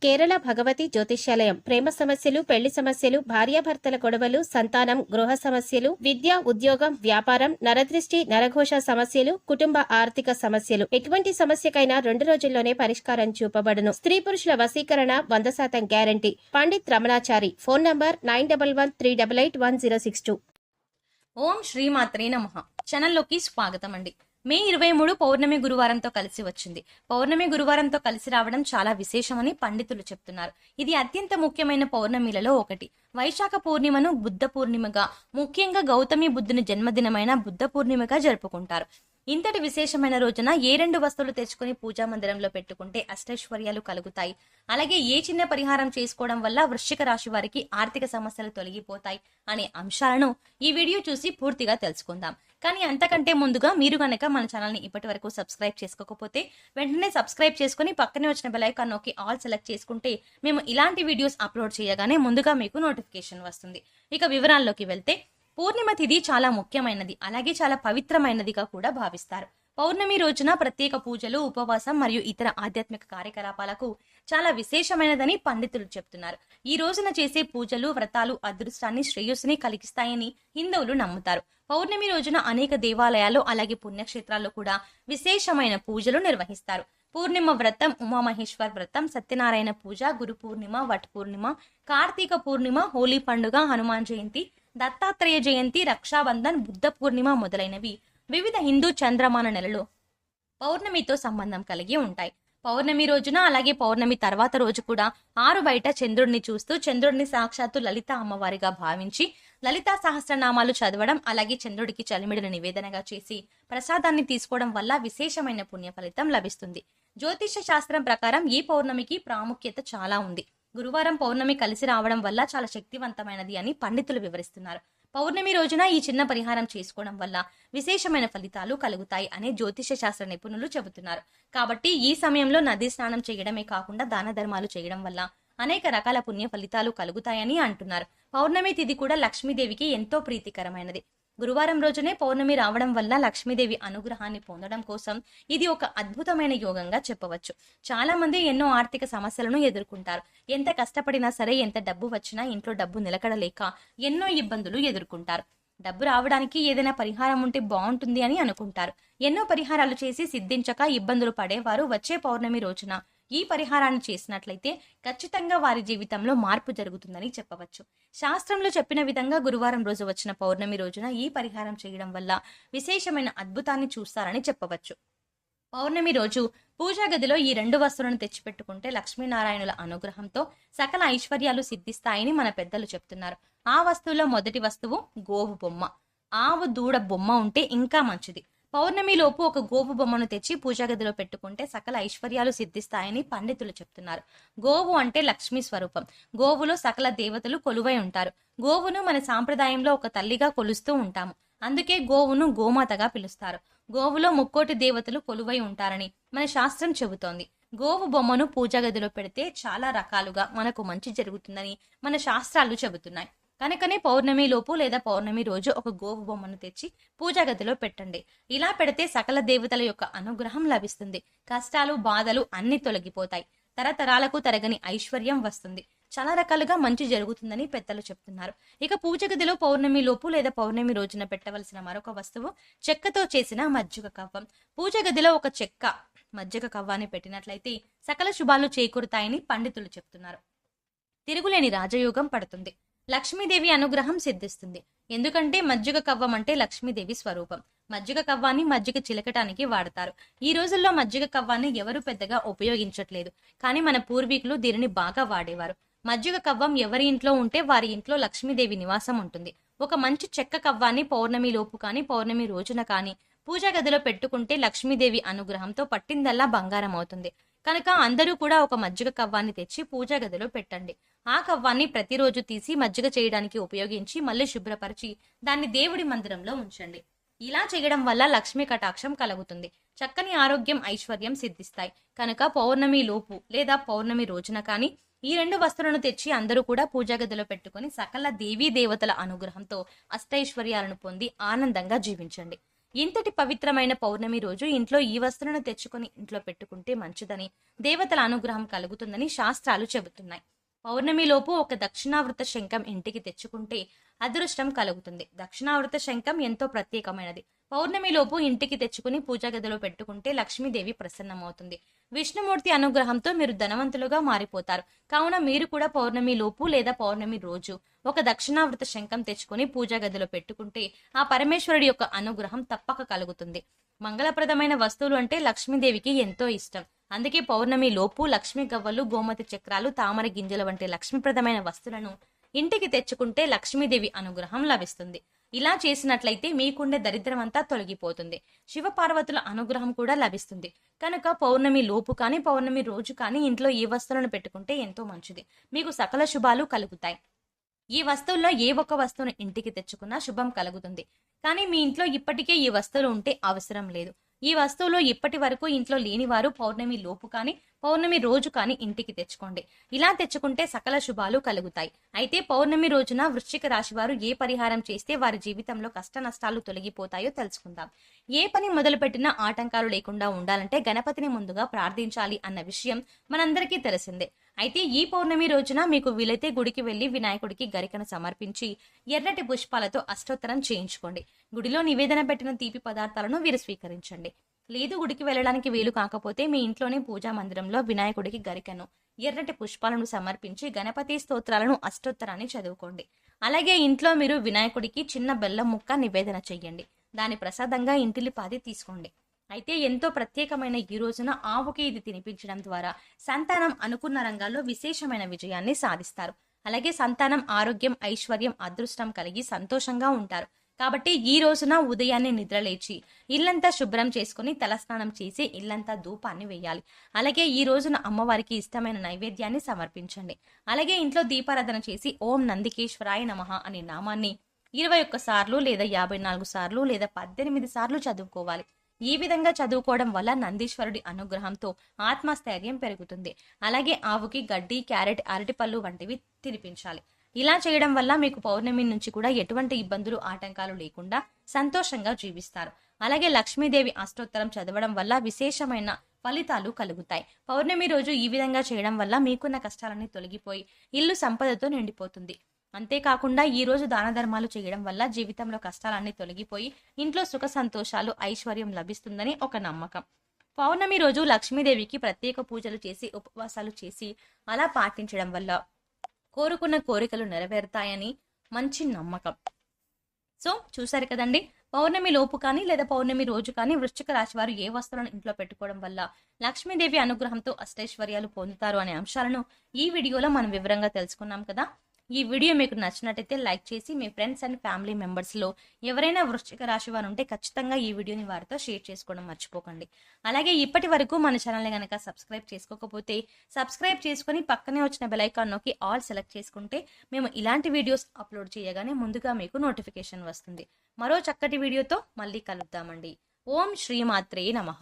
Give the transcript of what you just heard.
కేరళ భగవతి జ్యోతిష్యాలయం ప్రేమ సమస్యలు, పెళ్లి సమస్యలు, భార్యాభర్తల గొడవలు, సంతానం, గృహ సమస్యలు, విద్య, ఉద్యోగం, వ్యాపారం, నరదృష్టి, నరఘోష సమస్యలు, కుటుంబ ఆర్థిక సమస్యలు, ఎటువంటి సమస్యకైనా 2 రోజుల్లోనే పరిష్కారం చూపబడును. స్త్రీ పురుషుల వశీకరణ 100% guarantee. Pandit Ramanachari. Phone number 9113881062. ఓం శ్రీమాత్రే నమః. ఛానల్లోకి స్వాగతం అండి. మే 23 పౌర్ణమి గురువారంతో కలిసి వచ్చింది. పౌర్ణమి గురువారంతో కలిసి రావడం చాలా విశేషమని పండితులు చెప్తున్నారు. ఇది అత్యంత ముఖ్యమైన పౌర్ణమిలలో ఒకటి. వైశాఖ పూర్ణిమను బుద్ధ పూర్ణిమగా, ముఖ్యంగా గౌతమి బుద్ధుని జన్మదినమైన బుద్ధ పూర్ణిమగా జరుపుకుంటారు. ఇంతటి విశేషమైన రోజున ఏ 2 వస్తువులు తెచ్చుకుని పూజా మందిరంలో పెట్టుకుంటే అష్టైశ్వర్యాలు కలుగుతాయి. అలాగే ఏ చిన్న పరిహారం చేసుకోవడం వల్ల వృశ్చిక రాశి వారికి ఆర్థిక సమస్యలు తొలగిపోతాయి అనే అంశాలను ఈ వీడియో చూసి పూర్తిగా తెలుసుకుందాం. కానీ అంతకంటే ముందుగా మీరు గనక మన ఛానల్ ని ఇప్పటి వరకు సబ్స్క్రైబ్ చేసుకోకపోతే వెంటనే సబ్స్క్రైబ్ చేసుకుని పక్కనే వచ్చిన బెల్ ఐకాన్ నొక్కి ఆల్ సెలెక్ట్ చేసుకుంటే మేము ఇలాంటి వీడియోస్ అప్లోడ్ చేయగానే ముందుగా మీకు నోటిఫికేషన్ వస్తుంది. ఇక వివరాల్లోకి వెళ్తే, పూర్ణిమ తిథి చాలా ముఖ్యమైనది, అలాగే చాలా పవిత్రమైనదిగా కూడా భావిస్తారు. పౌర్ణమి రోజున ప్రత్యేక పూజలు, ఉపవాసం మరియు ఇతర ఆధ్యాత్మిక కార్యకలాపాలకు చాలా విశేషమైనదని పండితులు చెప్తున్నారు. ఈ రోజున చేసే పూజలు, వ్రతాలు అదృష్టాన్ని, శ్రేయస్సుని కలిగిస్తాయని హిందువులు నమ్ముతారు. పౌర్ణమి రోజున అనేక దేవాలయాలు అలాగే పుణ్యక్షేత్రాల్లో కూడా విశేషమైన పూజలు నిర్వహిస్తారు. పూర్ణిమ వ్రతం, ఉమామహేశ్వర్ వ్రతం, సత్యనారాయణ పూజ, గురు పూర్ణిమ, వట్ పూర్ణిమ, కార్తీక పూర్ణిమ, హోలీ పండుగ, హనుమాన్ జయంతి, దత్తాత్రేయ జయంతి, రక్షాబంధన్, బుద్ధ పూర్ణిమ మొదలైనవి వివిధ హిందూ చంద్రమాన నెలలు పౌర్ణమితో సంబంధం కలిగి ఉంటాయి. పౌర్ణమి రోజున అలాగే పౌర్ణమి తర్వాత రోజు కూడా ఆరు బయట చంద్రుడిని చూస్తూ చంద్రుడిని సాక్షాత్తు లలిత అమ్మవారిగా భావించి లలితా సహస్రనామాలు చదవడం, అలాగే చంద్రుడికి చలిమిడిని నివేదనగా చేసి ప్రసాదాన్ని తీసుకోవడం వల్ల విశేషమైన పుణ్య ఫలితం లభిస్తుంది. జ్యోతిష శాస్త్రం ప్రకారం ఈ పౌర్ణమికి ప్రాముఖ్యత చాలా ఉంది. గురువారం పౌర్ణమి కలిసి రావడం వల్ల చాలా శక్తివంతమైనది అని పండితులు వివరిస్తున్నారు. పౌర్ణమి రోజున ఈ చిన్న పరిహారం చేసుకోవడం వల్ల విశేషమైన ఫలితాలు కలుగుతాయి అని జ్యోతిష శాస్త్ర నిపుణులు చెబుతున్నారు. కాబట్టి ఈ సమయంలో నదీ స్నానం చేయడమే కాకుండా దాన ధర్మాలు చేయడం వల్ల అనేక రకాల పుణ్య ఫలితాలు కలుగుతాయని అంటున్నారు. పౌర్ణమి తిథి కూడా లక్ష్మీదేవికి ఎంతో ప్రీతికరమైనది. గురువారం రోజునే పౌర్ణమి రావడం వల్ల లక్ష్మీదేవి అనుగ్రహాన్ని పొందడం కోసం ఇది ఒక అద్భుతమైన యోగంగా చెప్పవచ్చు. చాలా మంది ఎన్నో ఆర్థిక సమస్యలను ఎదుర్కొంటారు. ఎంత కష్టపడినా సరే, ఎంత డబ్బు వచ్చినా ఇంట్లో డబ్బు నిలకడలేక ఎన్నో ఇబ్బందులు ఎదుర్కొంటారు. డబ్బు రావడానికి ఏదైనా పరిహారం ఉంటే బాగుంటుంది అని అనుకుంటారు. ఎన్నో పరిహారాలు చేసి సిద్ధించక ఇబ్బందులు పడేవారు వచ్చే పౌర్ణమి రోజున ఈ పరిహారాన్ని చేసినట్లయితే ఖచ్చితంగా వారి జీవితంలో మార్పు జరుగుతుందని చెప్పవచ్చు. శాస్త్రంలో చెప్పిన విధంగా గురువారం రోజు వచ్చిన పౌర్ణమి రోజున ఈ పరిహారం చేయడం వల్ల విశేషమైన అద్భుతాన్ని చూస్తారని చెప్పవచ్చు. పౌర్ణమి రోజు పూజా గదిలో ఈ 2 వస్తువులను తెచ్చిపెట్టుకుంటే లక్ష్మీనారాయణుల అనుగ్రహంతో సకల ఐశ్వర్యాలు సిద్ధిస్తాయని మన పెద్దలు చెప్తున్నారు. ఆ వస్తువులో మొదటి వస్తువు గోవు బొమ్మ. ఆవు దూడ బొమ్మ ఉంటే ఇంకా మంచిది. పౌర్ణమి లోపు ఒక గోవు బొమ్మను తెచ్చి పూజా గదిలో పెట్టుకుంటే సకల ఐశ్వర్యాలు సిద్ధిస్తాయని పండితులు చెప్తున్నారు. గోవు అంటే లక్ష్మీ స్వరూపం. గోవులో సకల దేవతలు కొలువై ఉంటారు. గోవును మన సాంప్రదాయంలో ఒక తల్లిగా కొలుస్తూ ఉంటాము. అందుకే గోవును గోమాతగా పిలుస్తారు. గోవులో 3 దేవతలు కొలువై ఉంటారని మన శాస్త్రం చెబుతోంది. గోవు బొమ్మను పూజా గదిలో పెడితే చాలా రకాలుగా మనకు మంచి జరుగుతుందని మన శాస్త్రాలు చెబుతున్నాయి. కనుకనే పౌర్ణమి లోపు లేదా పౌర్ణమి రోజు ఒక గోవు బొమ్మను తెచ్చి పూజా గదిలో పెట్టండి. ఇలా పెడితే సకల దేవతల యొక్క అనుగ్రహం లభిస్తుంది. కష్టాలు, బాధలు అన్ని తొలగిపోతాయి. తరతరాలకు తరగని ఐశ్వర్యం వస్తుంది. చాలా రకాలుగా మంచి జరుగుతుందని పెద్దలు చెప్తున్నారు. ఇక పూజ గదిలో పౌర్ణమి లోపు లేదా పౌర్ణమి రోజున పెట్టవలసిన మరొక వస్తువు చెక్కతో చేసిన మజ్జిగ కవ్వం. పూజ గదిలో ఒక చెక్క మజ్జిగ కవ్వాన్ని పెట్టినట్లయితే సకల శుభాలు చేకూరుతాయని పండితులు చెప్తున్నారు. తిరుగులేని రాజయోగం పడుతుంది. లక్ష్మీదేవి అనుగ్రహం సిద్ధిస్తుంది. ఎందుకంటే మజ్జిగ కవ్వం అంటే లక్ష్మీదేవి స్వరూపం. మజ్జిగ కవ్వాన్ని మజ్జిగ చిలకటానికి వాడతారు. ఈ రోజుల్లో మజ్జిగ కవ్వాన్ని ఎవరు పెద్దగా ఉపయోగించట్లేదు, కానీ మన పూర్వీకులు దీనిని బాగా వాడేవారు. మజ్జిగ కవ్వం ఎవరి ఇంట్లో ఉంటే వారి ఇంట్లో లక్ష్మీదేవి నివాసం ఉంటుంది. ఒక మంచి చెక్క కవ్వాన్ని పౌర్ణమి లోపు కానీ పౌర్ణమి రోజున కానీ పూజా గదిలో పెట్టుకుంటే లక్ష్మీదేవి అనుగ్రహంతో పట్టిందల్లా బంగారం అవుతుంది. కనుక అందరూ కూడా ఒక మజ్జిగ కవ్వాన్ని తెచ్చి పూజా గదిలో పెట్టండి. ఆ కవ్వాన్ని ప్రతిరోజు తీసి మజ్జిగ చేయడానికి ఉపయోగించి మళ్ళీ శుభ్రపరిచి దాన్ని దేవుడి మందిరంలో ఉంచండి. ఇలా చేయడం వల్ల లక్ష్మీ కటాక్షం కలుగుతుంది. చక్కని ఆరోగ్యం, ఐశ్వర్యం సిద్ధిస్తాయి. కనుక పౌర్ణమి లోపు లేదా పౌర్ణమి రోజున కానీ ఈ 2 వస్తువులను తెచ్చి అందరూ కూడా పూజా గదిలో పెట్టుకుని సకల దేవీ దేవతల అనుగ్రహంతో అష్టైశ్వర్యాలను పొంది ఆనందంగా జీవించండి. ఇంతటి పవిత్రమైన పౌర్ణమి రోజు ఇంట్లో ఈ వస్తువులను తెచ్చుకొని ఇంట్లో పెట్టుకుంటే మంచిదని, దేవతల అనుగ్రహం కలుగుతుందని శాస్త్రాలు చెబుతున్నాయి. పౌర్ణమిలోపు ఒక దక్షిణావృత శంఖం ఇంటికి తెచ్చుకుంటే అదృష్టం కలుగుతుంది. దక్షిణావృత శంఖం ఎంతో ప్రత్యేకమైనది. పౌర్ణమిలోపు ఇంటికి తెచ్చుకుని పూజా గదిలో పెట్టుకుంటే లక్ష్మీదేవి ప్రసన్నమవుతుంది. విష్ణుమూర్తి అనుగ్రహంతో మీరు ధనవంతులుగా మారిపోతారు. కావున మీరు కూడా పౌర్ణమి లోపు లేదా పౌర్ణమి రోజు ఒక దక్షిణావృత శంఖం తెచ్చుకొని పూజా గదిలో పెట్టుకుంటే ఆ పరమేశ్వరుడి యొక్క అనుగ్రహం తప్పక కలుగుతుంది. మంగళప్రదమైన వస్తువులు అంటే లక్ష్మీదేవికి ఎంతో ఇష్టం. అందుకే పౌర్ణమి లోపు లక్ష్మీ గవ్వలు, గోమతి చక్రాలు, తామర గింజల వంటి లక్ష్మీప్రదమైన వస్తువులను ఇంటికి తెచ్చుకుంటే లక్ష్మీదేవి అనుగ్రహం లభిస్తుంది. ఇలా చేసినట్లయితే మీకుండే దరిద్రం అంతా తొలగిపోతుంది. శివపార్వతుల అనుగ్రహం కూడా లభిస్తుంది. కనుక పౌర్ణమి లోపు కానీ పౌర్ణమి రోజు కానీ ఇంట్లో ఈ వస్తువులను పెట్టుకుంటే ఎంతో మంచిది. మీకు సకల శుభాలు కలుగుతాయి. ఈ వస్తువుల్లో ఏ ఒక్క వస్తువును ఇంటికి తెచ్చుకున్నా శుభం కలుగుతుంది. కానీ మీ ఇంట్లో ఇప్పటికే ఈ వస్తువులు ఉంటే అవసరం లేదు. ఈ వస్తువులు ఇప్పటి వరకు ఇంట్లో లేనివారు పౌర్ణమి లోపు కానీ పౌర్ణమి రోజు కానీ ఇంటికి తెచ్చుకోండి. ఇలా తెచ్చుకుంటే సకల శుభాలు కలుగుతాయి. అయితే పౌర్ణమి రోజున వృశ్చిక రాశి వారు ఏ పరిహారం చేస్తే వారి జీవితంలో కష్ట నష్టాలు తొలగిపోతాయో తెలుసుకుందాం. ఏ పని మొదలుపెట్టినా ఆటంకాలు లేకుండా ఉండాలంటే గణపతిని ముందుగా ప్రార్థించాలి అన్న విషయం మనందరికీ తెలిసిందే. అయితే ఈ పౌర్ణమి రోజున మీకు వీలైతే గుడికి వెళ్లి వినాయకుడికి గరికను సమర్పించి ఎర్రటి పుష్పాలతో అష్టోత్తరం చేయించుకోండి. గుడిలో నివేదన పెట్టిన తీపి పదార్థాలను వీరు స్వీకరించండి. లేదు గుడికి వెళ్ళడానికి వీలు కాకపోతే మీ ఇంట్లోనే పూజా మందిరంలో వినాయకుడికి గరికను, ఎర్రటి పుష్పాలను సమర్పించి గణపతి స్తోత్రాలను, అష్టోత్తరాన్ని చదువుకోండి. అలాగే ఇంట్లో మీరు వినాయకుడికి చిన్న బెల్లం ముక్క నివేదన చెయ్యండి. దాని ప్రసాదంగా ఇంటిల్లిపాది తీసుకోండి. అయితే ఎంతో ప్రత్యేకమైన ఈ రోజున ఆవుకి ఇది తినిపించడం ద్వారా సంతానం అనుకున్న రంగాల్లో విశేషమైన విజయాన్ని సాధిస్తారు. అలాగే సంతానం ఆరోగ్యం, ఐశ్వర్యం, అదృష్టం కలిగి సంతోషంగా ఉంటారు. కాబట్టి ఈ రోజున ఉదయాన్నే నిద్రలేచి ఇల్లంతా శుభ్రం చేసుకుని తలస్నానం చేసి ఇల్లంతా ధూపాన్ని వేయాలి. అలాగే ఈ రోజున అమ్మవారికి ఇష్టమైన నైవేద్యాన్ని సమర్పించండి. అలాగే ఇంట్లో దీపారాధన చేసి ఓం నందికేశ్వరాయ నమః అనే నామాన్ని 21 సార్లు లేదా 54 సార్లు లేదా 18 సార్లు చదువుకోవాలి. ఈ విధంగా చదువుకోవడం వల్ల నందీశ్వరుడి అనుగ్రహంతో ఆత్మస్థైర్యం పెరుగుతుంది. అలాగే ఆవుకి గడ్డి, క్యారెట్, అరటిపళ్ళు వంటివి తినిపించాలి. ఇలా చేయడం వల్ల మీకు పౌర్ణమి నుంచి కూడా ఎటువంటి ఇబ్బందులు, ఆటంకాలు లేకుండా సంతోషంగా జీవిస్తారు. అలాగే లక్ష్మీదేవి అష్టోత్తరం చదవడం వల్ల విశేషమైన ఫలితాలు కలుగుతాయి. పౌర్ణమి రోజు ఈ విధంగా చేయడం వల్ల మీకున్న కష్టాలన్నీ తొలగిపోయి ఇల్లు సంపదతో నిండిపోతుంది. అంతేకాకుండా ఈ రోజు దాన ధర్మాలు చేయడం వల్ల జీవితంలో కష్టాలన్నీ తొలగిపోయి ఇంట్లో సుఖ సంతోషాలు, ఐశ్వర్యం లభిస్తుందని ఒక నమ్మకం. పౌర్ణమి రోజు లక్ష్మీదేవికి ప్రత్యేక పూజలు చేసి ఉపవాసాలు చేసి అలా పాటించడం వల్ల కోరుకున్న కోరికలు నెరవేరుతాయని మంచి నమ్మకం. సో చూసారు కదండి, పౌర్ణమి లోపు కానీ లేదా పౌర్ణమి రోజు కానీ వృశ్చిక రాశి వారు ఏ వస్తువులను ఇంట్లో పెట్టుకోవడం వల్ల లక్ష్మీదేవి అనుగ్రహంతో అష్టైశ్వర్యాలు పొందుతారు అనే అంశాలను ఈ వీడియోలో మనం వివరంగా తెలుసుకున్నాం కదా. ఈ వీడియో మీకు నచ్చినట్టయితే లైక్ చేసి మీ ఫ్రెండ్స్ అండ్ ఫ్యామిలీ మెంబర్స్లో ఎవరైనా వృశ్చిక రాశి వారు ఉంటే ఖచ్చితంగా ఈ వీడియోని వారితో షేర్ చేసుకోవడం మర్చిపోకండి. అలాగే ఇప్పటి వరకు మన ఛానల్ని కనుక సబ్స్క్రైబ్ చేసుకోకపోతే సబ్స్క్రైబ్ చేసుకుని పక్కనే వచ్చిన బెల్ ఐకాన్ నొక్కి ఆల్ సెలెక్ట్ చేసుకుంటే మేము ఇలాంటి వీడియోస్ అప్లోడ్ చేయగానే ముందుగా మీకు నోటిఫికేషన్ వస్తుంది. మరో చక్కటి వీడియోతో మళ్ళీ కలుద్దామండి. ఓం శ్రీమాత్రే నమః.